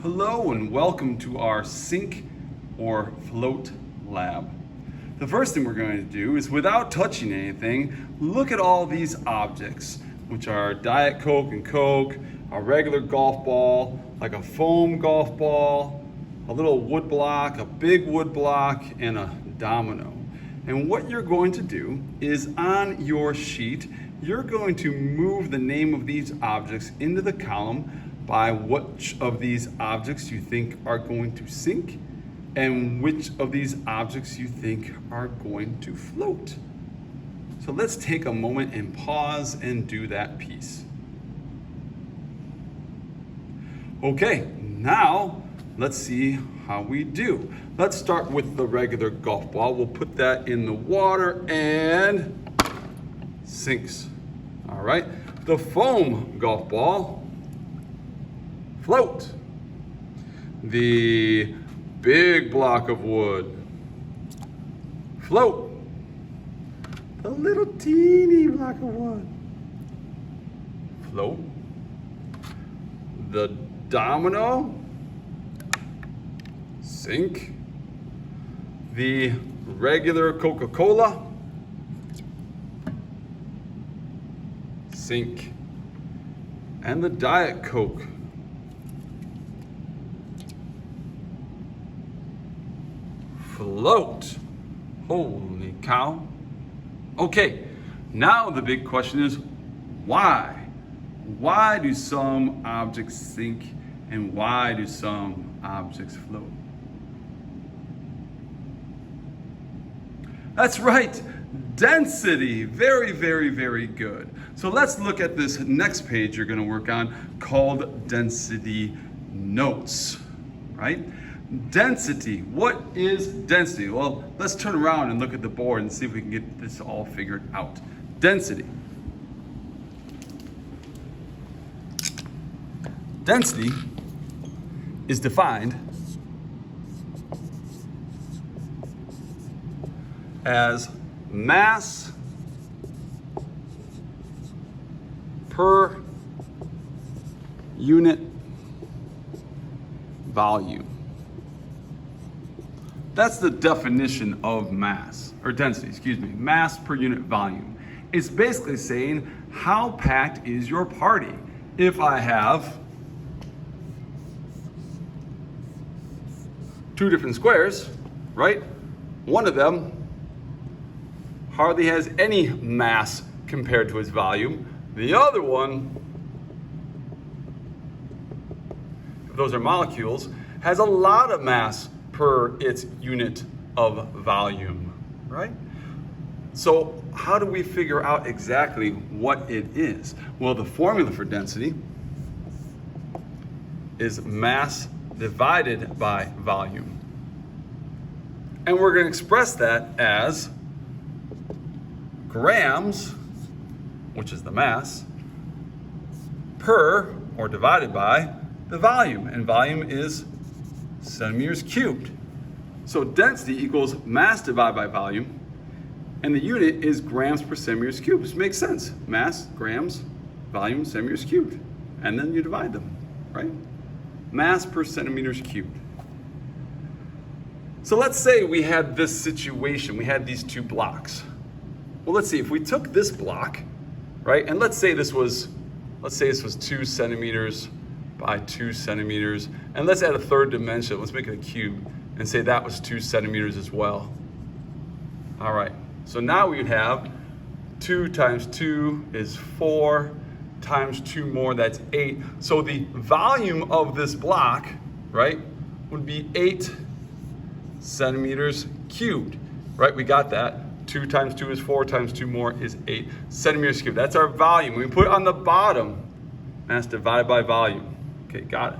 Hello and welcome to our sink or float lab. The first thing we're going to do is, without touching anything, look at all these objects, which are Diet Coke and Coke, a regular golf ball, like a foam golf ball, a little wood block, a big wood block, and a domino. And what you're going to do is, on your sheet, you're going to move the name of these objects into the column by which of these objects you think are going to sink and which of these objects you think are going to float. So let's take a moment and pause and do that piece. Okay, now let's see how we do. Let's start with the regular golf ball. We'll put that in the water and sinks. All right, the foam golf ball, float. The big block of wood, float. The little teeny block of wood, float. The domino, sink. The regular Coca-Cola, sink. And the Diet Coke, float. Holy cow. Okay, now the big question is why? Why do some objects sink and why do some objects float? That's right, density. Very, very, very good. So let's look at this next page you're going to work on, called density notes, right? Density. What is density? Well, let's turn around and look at the board and see if we can get this all figured out. Density. Density is defined as mass per unit volume. That's the definition of mass, or density, excuse me, mass per unit volume. It's basically saying, how packed is your party? If I have two different squares, right? One of them hardly has any mass compared to its volume. The other one, if those are molecules, has a lot of mass per its unit of volume, right? So how do we figure out exactly what it is? Well, the formula for density is mass divided by volume. And we're going to express that as grams, which is the mass, per, or divided by, the volume. And volume is centimeters cubed. So density equals mass divided by volume, and the unit is grams per centimeters cubed, which makes sense. Mass, grams, volume, centimeters cubed. And then you divide them, right? Mass per centimeters cubed. So let's say we had this situation, we had these two blocks. Well, let's see, if we took this block, right, and let's say this was 2 centimeters by 2 centimeters, and let's add a third dimension, let's make it a cube, and say that was 2 centimeters as well. All right, so now we would have 2 times 2 is 4, times 2 more, that's 8. So the volume of this block, right, would be 8 centimeters cubed, right? We got that. 2 times 2 is 4, times 2 more is 8 centimeters cubed. That's our volume. We put it on the bottom, mass divided by volume. Okay, got it.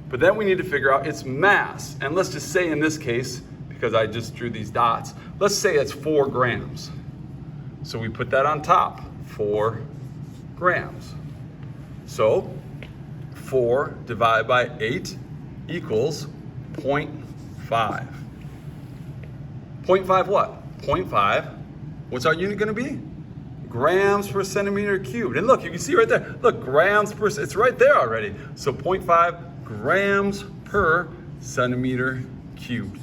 But then we need to figure out its mass. And let's just say in this case, because I just drew these dots, let's say it's 4 grams. So we put that on top, 4 grams. So 4 divided by 8 equals 0.5. 0.5 what? 0.5. What's our unit going to be? grams per centimeter cubed. And look, you can see right there, look, grams per, it's right there already. So 0.5 grams per centimeter cubed.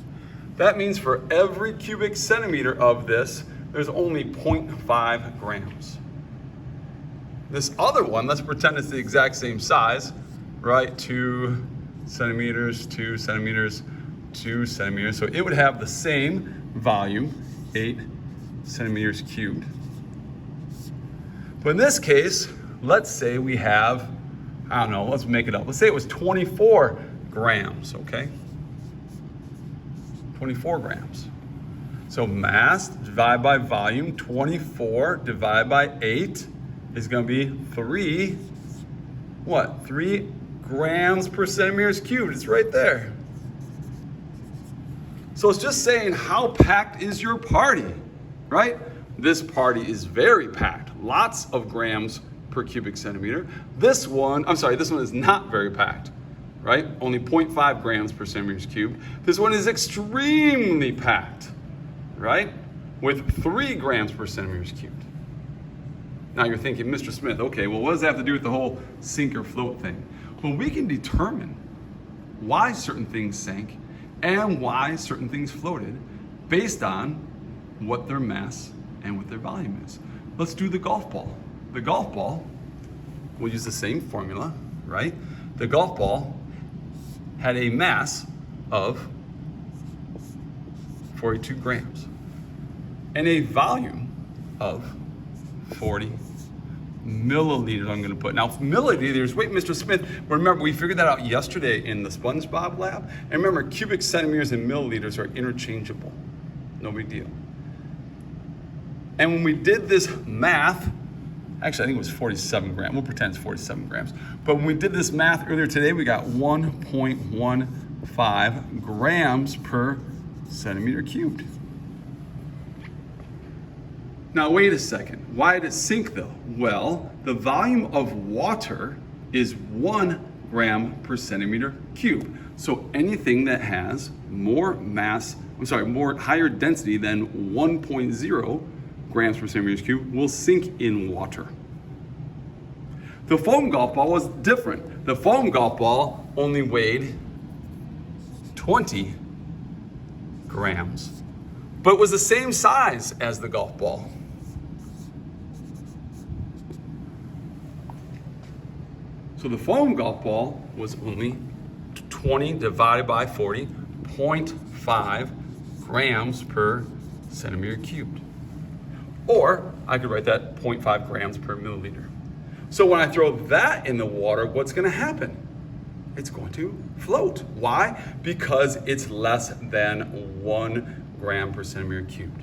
That means for every cubic centimeter of this, there's only 0.5 grams. This other one, let's pretend it's the exact same size, right? 2 centimeters, 2 centimeters, 2 centimeters. So it would have the same volume, 8 centimeters cubed. But in this case, let's say we have, I don't know, let's make it up. Let's say it was 24 grams, okay? 24 grams. So mass divided by volume, 24 divided by 8 is gonna be 3 grams per centimeters cubed. It's right there. So it's just saying, how packed is your party, right? This party is very packed, lots of grams per cubic centimeter. This one is not very packed, right? Only 0.5 grams per centimeters cubed. This one is extremely packed, right? With 3 grams per centimeters cubed. Now you're thinking, Mr. Smith, okay, well, what does that have to do with the whole sink or float thing? Well, we can determine why certain things sank and why certain things floated based on what their mass and what their volume is. Let's do the golf ball. The golf ball, we'll use the same formula, right? The golf ball had a mass of 42 grams and a volume of 40 milliliters. I'm going to put now milliliters. Wait, Mr. Smith, remember we figured that out yesterday in the SpongeBob lab. And remember, cubic centimeters and milliliters are interchangeable. No big deal. And when we did this math, actually I think it was 47 grams. We'll pretend it's 47 grams. But when we did this math earlier today, we got 1.15 grams per centimeter cubed. Now wait a second, why did it sink though? Well, the volume of water is 1 gram per centimeter cubed. So anything that has more higher density than 1.0 grams per centimeter cubed will sink in water. The foam golf ball was different. The foam golf ball only weighed 20 grams, but was the same size as the golf ball. So the foam golf ball was only 20 divided by 40, 0.5 grams per centimeter cubed. Or I could write that 0.5 grams per milliliter. So when I throw that in the water, what's gonna happen? It's going to float. Why? Because it's less than 1 gram per centimeter cubed.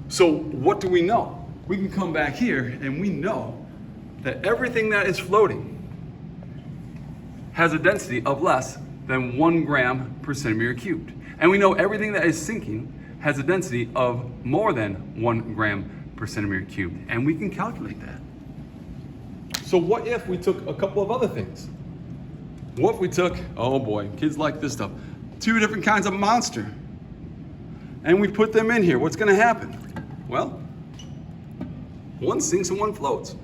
So what do we know? We can come back here and we know that everything that is floating has a density of less than 1 gram per centimeter cubed. And we know everything that is sinking has a density of more than 1 gram per centimeter cubed. And we can calculate that. So what if we took a couple of other things? What if we took, oh boy, kids like this stuff, 2 different kinds of monster, and we put them in here? What's gonna happen? Well, one sinks and one floats.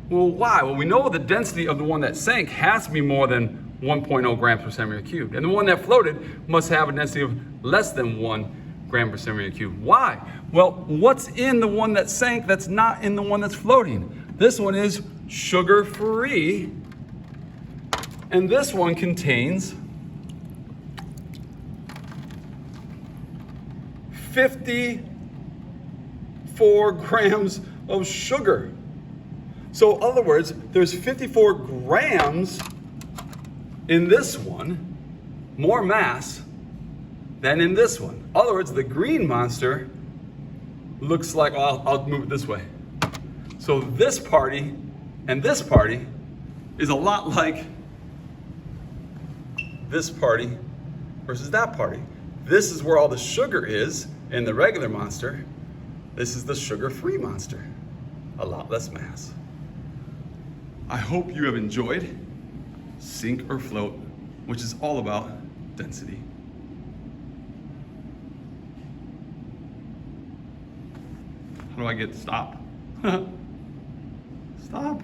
Well, why? Well, we know the density of the one that sank has to be more than 1.0 grams per centimeter cubed. And the one that floated must have a density of less than 1 gram per centimeter cubed. Why? Well, what's in the one that sank that's not in the one that's floating? This one is sugar-free, and this one contains 54 grams of sugar. So in other words, there's 54 grams in this one, more mass than in this one. In other words, the green monster looks like, well, I'll move it this way. So this party and this party is a lot like this party versus that party. This is where all the sugar is in the regular monster. This is the sugar-free monster. A lot less mass. I hope you have enjoyed Sink or Float, which is all about density. How do I get stop? Stop.